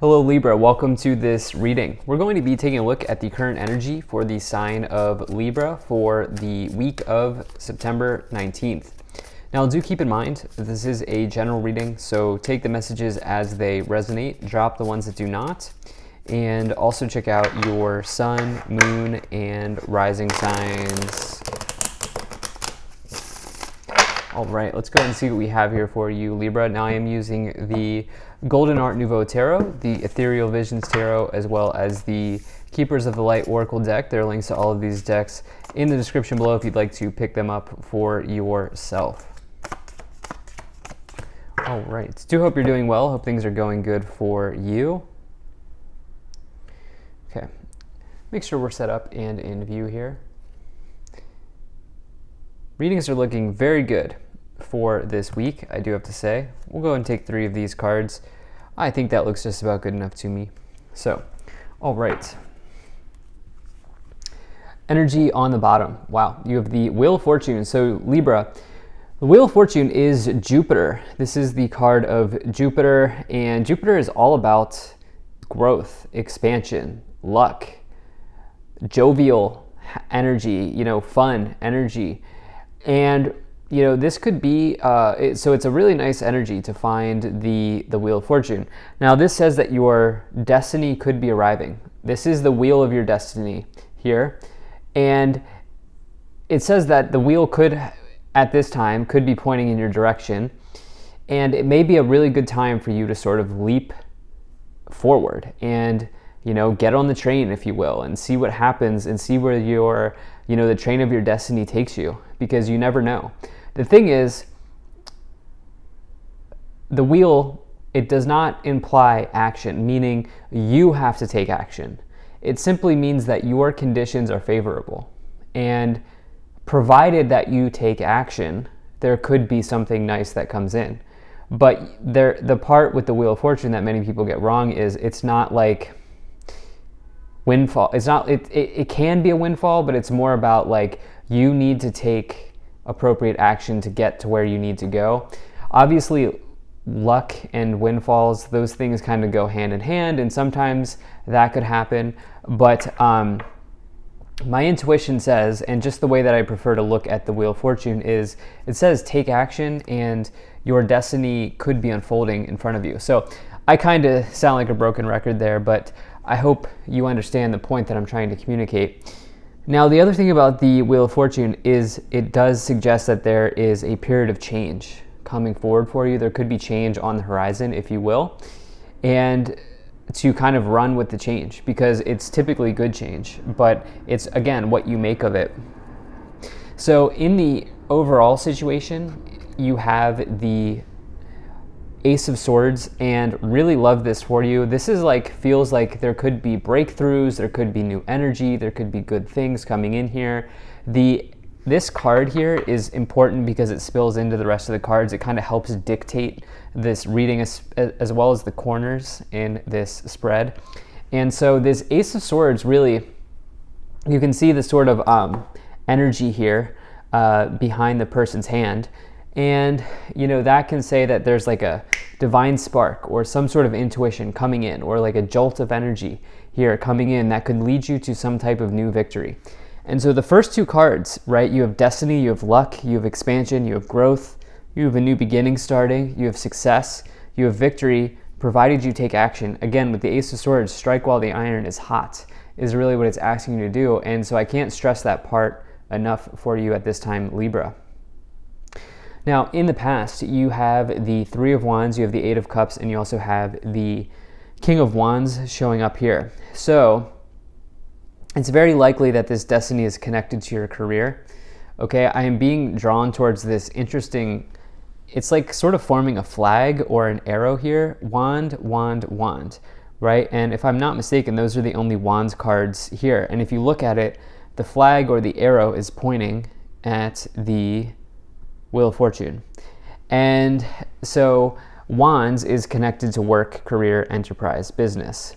Hello Libra, welcome to this reading. We're going to be taking a look at the current energy for the sign of Libra for the week of September 19th. Now do keep in mind that this is a general reading, so take the messages as they resonate, drop the ones that do not, and also check out your sun, moon, and rising signs. All right, let's go ahead and see what we have here for you, Libra. Now I am using the Golden Art Nouveau Tarot, the Ethereal Visions Tarot, as well as the Keepers of the Light Oracle deck. There are links to all of these decks in the description below if you'd like to pick them up for yourself. All right, do hope you're doing well. Hope things are going good for you. Okay, make sure we're set up and in view here. Readings are looking very good for this week, I do have to say. We'll go and take 3 of these cards. I think that looks just about good enough to me. So, all right. Energy on the bottom. Wow, you have the Wheel of Fortune. So Libra, the Wheel of Fortune is Jupiter. This is the card of Jupiter, and Jupiter is all about growth, expansion, luck, jovial energy, fun energy. And this could be, so it's a really nice energy to find the Wheel of Fortune. Now this says that your destiny could be arriving. This is the wheel of your destiny here. And it says that the wheel could, at this time, could be pointing in your direction. And it may be a really good time for you to sort of leap forward and, get on the train, if you will, and see what happens and see where your, the train of your destiny takes you, because you never know. The thing is, the wheel, it does not imply action, meaning you have to take action. It simply means that your conditions are favorable. And provided that you take action, there could be something nice that comes in. But the part with the Wheel of Fortune that many people get wrong is it's not like windfall. It's not, it can be a windfall, but it's more about like you need to take appropriate action to get to where you need to go. Obviously, luck and windfalls, those things kind of go hand in hand, and sometimes that could happen. But my intuition says, and just the way that I prefer to look at the Wheel of Fortune is, it says take action and your destiny could be unfolding in front of you. So I kind of sound like a broken record there, but I hope you understand the point that I'm trying to communicate. Now, the other thing about the Wheel of Fortune is it does suggest that there is a period of change coming forward for you. There could be change on the horizon, if you will, and to kind of run with the change, because it's typically good change, but it's, again, what you make of it. So in the overall situation, you have the Ace of Swords, and really love this for you. This is like, feels like there could be breakthroughs, there could be new energy, there could be good things coming in here. This card here is important because it spills into the rest of the cards. It kind of helps dictate this reading as well as the corners in this spread. And so this Ace of Swords, really, you can see the sort of energy here behind the person's hand. And, that can say that there's like a divine spark or some sort of intuition coming in, or like a jolt of energy here coming in that could lead you to some type of new victory. And so the first 2 cards, right, you have destiny, you have luck, you have expansion, you have growth, you have a new beginning starting, you have success, you have victory, provided you take action. Again, with the Ace of Swords, strike while the iron is hot is really what it's asking you to do. And so I can't stress that part enough for you at this time, Libra. Now, in the past, you have the 3 of Wands, you have the 8 of Cups, and you also have the King of Wands showing up here. So it's very likely that this destiny is connected to your career. Okay, I am being drawn towards this interesting, it's like sort of forming a flag or an arrow here. Wand, wand, wand, right? And if I'm not mistaken, those are the only Wands cards here. And if you look at it, the flag or the arrow is pointing at the Wheel of Fortune. And so Wands is connected to work, career, enterprise, business.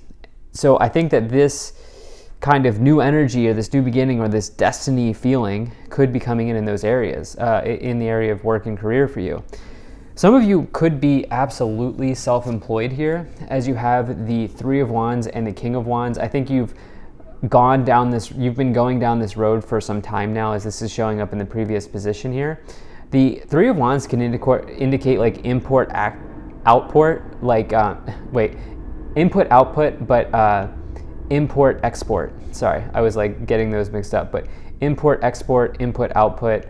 So I think that this kind of new energy or this new beginning or this destiny feeling could be coming in those areas, in the area of work and career for you. Some of you could be absolutely self-employed here, as you have the Three of Wands and the King of Wands. I think you've been going down this road for some time now, as this is showing up in the previous position here. The Three of Wands can indicate like input output, but import export. Sorry, I was like getting those mixed up, but import export, input output,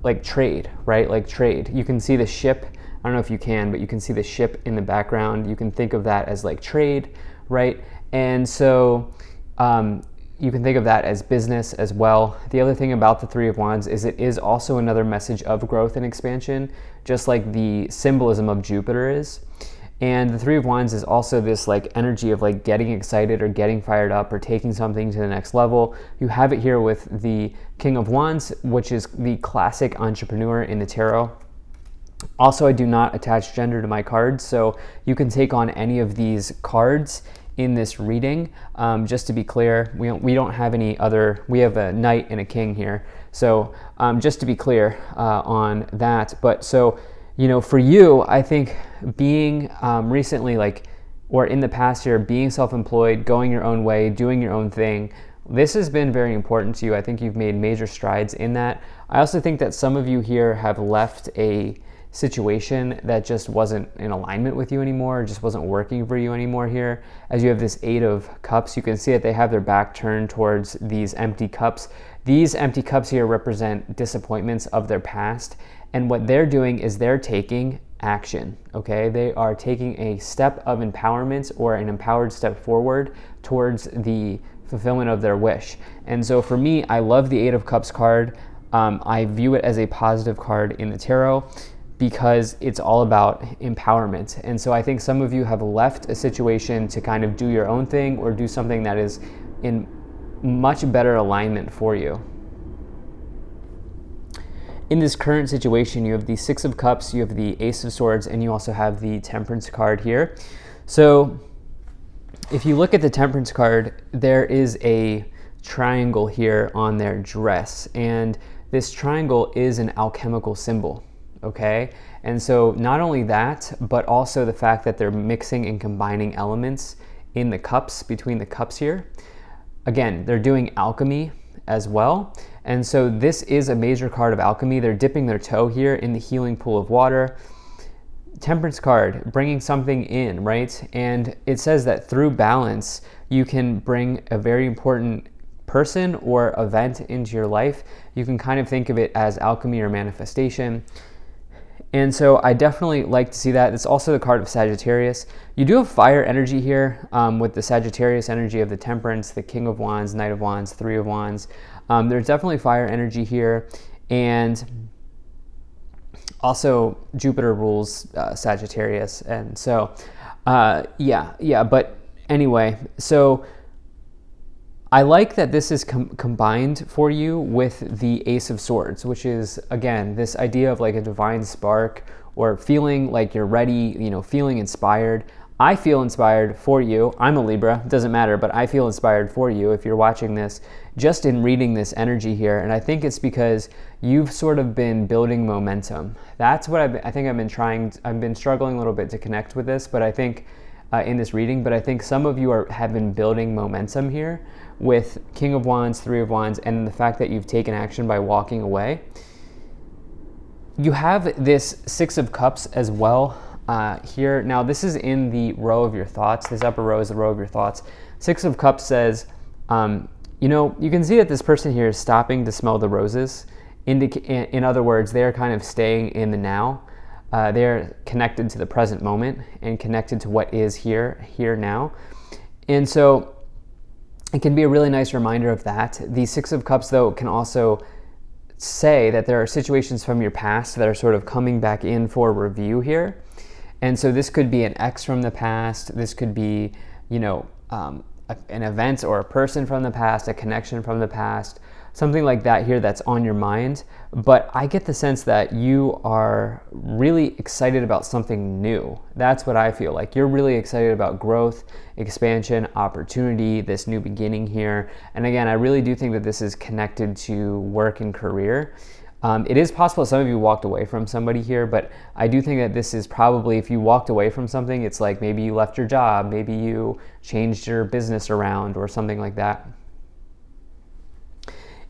like trade, right? Like trade. You can see the ship. I don't know if you can, but you can see the ship in the background. You can think of that as like trade, right? And so you can think of that as business as well. The other thing about the Three of Wands is it is also another message of growth and expansion, just like the symbolism of Jupiter is. And the Three of Wands is also this like energy of like getting excited or getting fired up or taking something to the next level. You have it here with the King of Wands, which is the classic entrepreneur in the tarot. Also, I do not attach gender to my cards, so you can take on any of these cards in this reading. Just to be clear, we don't have any other, we have a knight and a king here. So just to be clear on that. But so, you know, for you, I think being recently, like, or in the past year, being self-employed, going your own way, doing your own thing, this has been very important to you. I think you've made major strides in that. I also think that some of you here have left a situation that just wasn't in alignment with you anymore, just wasn't working for you anymore here. As you have this Eight of Cups, you can see that they have their back turned towards these empty cups. These empty cups here represent disappointments of their past. And what they're doing is they're taking action, okay? They are taking a step of empowerment or an empowered step forward towards the fulfillment of their wish. And so for me, I love the Eight of Cups card. I view it as a positive card in the tarot because it's all about empowerment. And so I think some of you have left a situation to kind of do your own thing or do something that is in much better alignment for you. In this current situation, you have the Six of Cups, you have the Ace of Swords, and you also have the Temperance card here. So if you look at the Temperance card, there is a triangle here on their dress, and this triangle is an alchemical symbol, okay? And so not only that, but also the fact that they're mixing and combining elements in the cups, between the cups here. Again, they're doing alchemy as well. And so this is a major card of alchemy. They're dipping their toe here in the healing pool of water. Temperance card, bringing something in, right? And it says that through balance, you can bring a very important person or event into your life. You can kind of think of it as alchemy or manifestation. And so I definitely like to see that. It's also the card of Sagittarius. You do have fire energy here with the Sagittarius energy of the Temperance, the King of Wands, Knight of Wands, Three of Wands. There's definitely fire energy here. And also Jupiter rules Sagittarius. And so, but anyway, so I like that this is combined for you with the Ace of Swords, which is, again, this idea of like a divine spark or feeling like you're ready, you know, feeling inspired. I feel inspired for you. I'm a Libra, it doesn't matter, but I feel inspired for you if you're watching this, just in reading this energy here. And I think it's because you've sort of been building momentum. That's what I've been struggling a little bit to connect with this, but I think in this reading, but I think some of you have been building momentum here with King of Wands, Three of Wands, and the fact that you've taken action by walking away. You have this Six of Cups as well here. Now, this is in the row of your thoughts. This upper row is the row of your thoughts. Six of Cups says, you know, you can see that this person here is stopping to smell the roses. In other words, they're kind of staying in the now. They're connected to the present moment and connected to what is here now. And so it can be a really nice reminder of that. The Six of Cups, though, can also say that there are situations from your past that are sort of coming back in for review here. And so this could be an ex from the past. This could be, you know, an event or a person from the past, a connection from the past, something like that here that's on your mind. But I get the sense that you are really excited about something new. That's what I feel like. You're really excited about growth, expansion, opportunity, this new beginning here. And again, I really do think that this is connected to work and career. It is possible some of you walked away from somebody here, but I do think that this is probably, if you walked away from something, it's like maybe you left your job, maybe you changed your business around or something like that.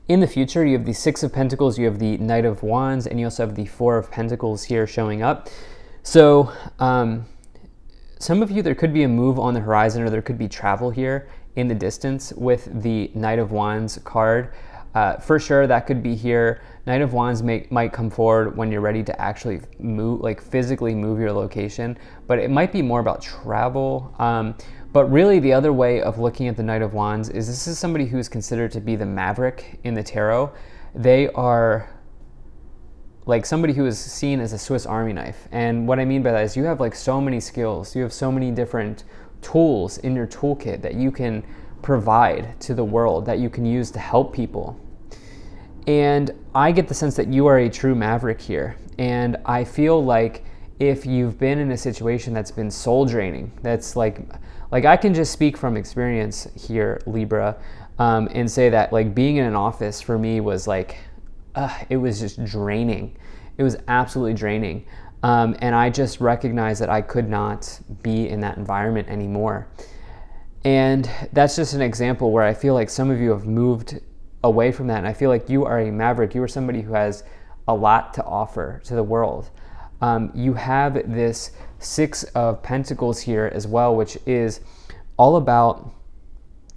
In the future, you have the Six of Pentacles, you have the Knight of Wands, and you also have the Four of Pentacles here showing up. So some of you, there could be a move on the horizon, or there could be travel here in the distance with the Knight of Wands card. For sure, that could be here. Knight of Wands might come forward when you're ready to actually move, like physically move your location, but it might be more about travel. But really, the other way of looking at the Knight of Wands is this is somebody who's considered to be the maverick in the tarot. They are like somebody who is seen as a Swiss Army knife. And what I mean by that is you have like so many skills, you have so many different tools in your toolkit that you can provide to the world, that you can use to help people. And I get the sense that you are a true maverick here. And I feel like if you've been in a situation that's been soul draining, that's like I can just speak from experience here, Libra, and say that like being in an office for me was like, it was just draining. It was absolutely draining. And I just recognized that I could not be in that environment anymore. And that's just an example where I feel like some of you have moved away from that. And I feel like you are a maverick. You are somebody who has a lot to offer to the world. You have this Six of Pentacles here as well, which is all about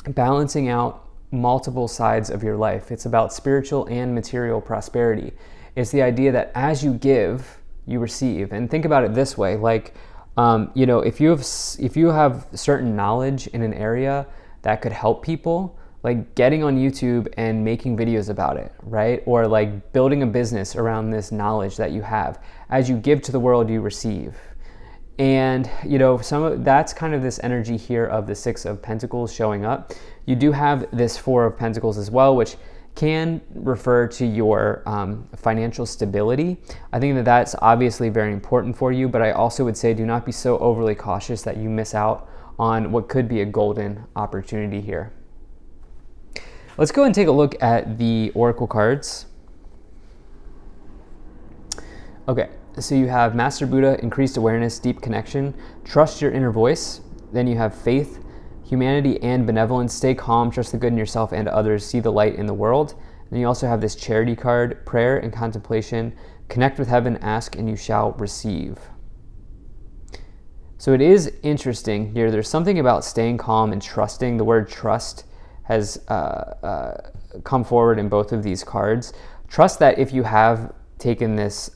balancing out multiple sides of your life. It's about spiritual and material prosperity. It's the idea that as you give, you receive. And think about it this way, like, if you have certain knowledge in an area that could help people, like getting on YouTube and making videos about it, right? Or like building a business around this knowledge that you have. As you give to the world, you receive. And that's kind of this energy here of the Six of Pentacles showing up. You do have this Four of Pentacles as well, which can refer to your financial stability. I think that that's obviously very important for you, but I also would say do not be so overly cautious that you miss out on what could be a golden opportunity here. Let's go and take a look at the Oracle cards. Okay, so you have Master Buddha, increased awareness, deep connection, trust your inner voice. Then you have faith, humanity, and benevolence. Stay calm, trust the good in yourself and others, see the light in the world. And you also have this charity card, prayer and contemplation, connect with heaven, ask and you shall receive. So it is interesting here. There's something about staying calm and trusting. The word trust has come forward in both of these cards. Trust that if you have taken this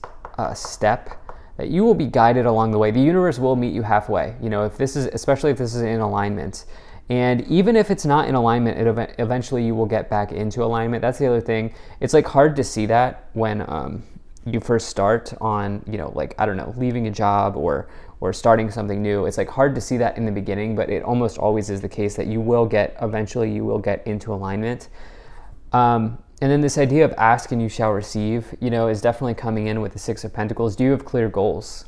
step, that you will be guided along the way. The universe will meet you halfway. Especially if this is in alignment. And even if it's not in alignment, eventually you will get back into alignment. That's the other thing. It's like hard to see that when you first start on, leaving a job or starting something new. It's like hard to see that in the beginning, but it almost always is the case that eventually you will get into alignment. And then this idea of ask and you shall receive, is definitely coming in with the Six of Pentacles. Do you have clear goals?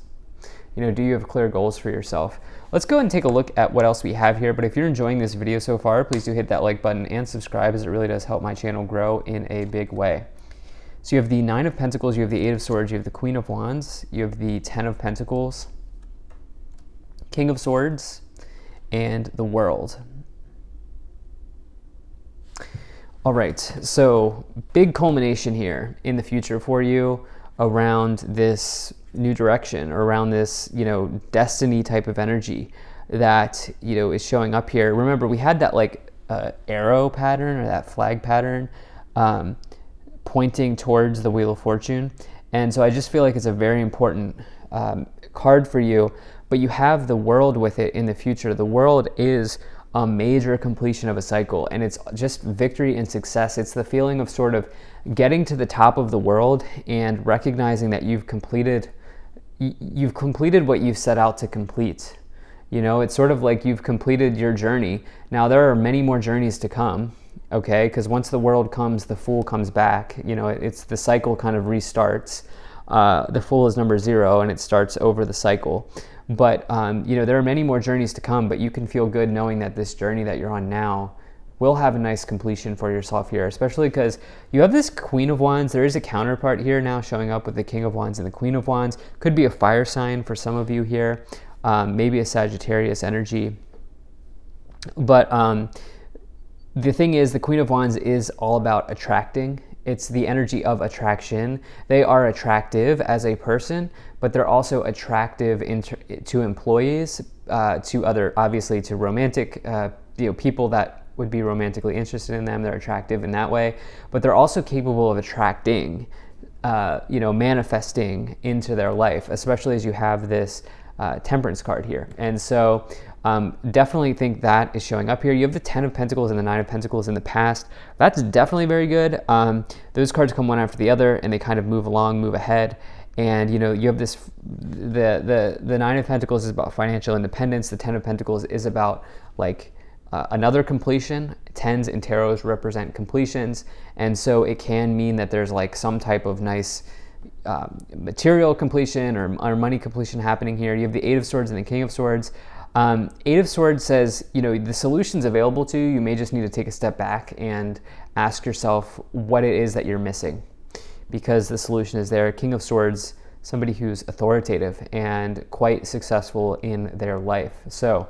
Do you have clear goals for yourself? Let's go and take a look at what else we have here. But if you're enjoying this video so far, please do hit that like button and subscribe, as it really does help my channel grow in a big way. So you have the Nine of Pentacles, you have the Eight of Swords, you have the Queen of Wands, you have the Ten of Pentacles, King of Swords, and the World. All right, so big culmination here in the future for you around this new direction, or around this, destiny type of energy that, is showing up here. Remember, we had that arrow pattern, or that flag pattern pointing towards the Wheel of Fortune. And so I just feel like it's a very important card for you, but you have the World with it in the future. The World is a major completion of a cycle, and it's just victory and success. It's the feeling of sort of getting to the top of the world and recognizing that you've completed what you've set out to complete. It's sort of like you've completed your journey. Now there are many more journeys to come, okay? Because once the World comes, the Fool comes back. It's the cycle kind of restarts. The Fool is number 0, and it starts over the cycle. But there are many more journeys to come, but you can feel good knowing that this journey that you're on now will have a nice completion for yourself here, especially because you have this Queen of Wands. There is a counterpart here now showing up with the King of Wands and the Queen of Wands. Could be a fire sign for some of you here, maybe a Sagittarius energy. But the thing is, the Queen of Wands is all about attracting. It's the energy of attraction. They are attractive as a person, but they're also attractive to employees, to other, obviously to romantic, people that would be romantically interested in them. They're attractive in that way, but they're also capable of attracting, manifesting into their life, especially as you have this Temperance card here. And so definitely think that is showing up here. You have the 10 of Pentacles and the 9 of Pentacles in the past. That's definitely very good. Those cards come one after the other, and they kind of move along, move ahead. And you have this, the 9 of Pentacles is about financial independence. The 10 of Pentacles is about like another completion. 10s and tarots represent completions, and so it can mean that there's like some type of nice material completion or money completion happening here. You have the 8 of Swords and the King of Swords. 8 of Swords says, the solution's available to you. You may just need to take a step back and ask yourself what it is that you're missing, because the solution is there. King of Swords, somebody who's authoritative and quite successful in their life. So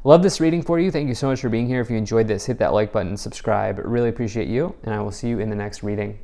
love this reading for you. Thank you so much for being here. If you enjoyed this, hit that like button, subscribe. Really appreciate you, and I will see you in the next reading.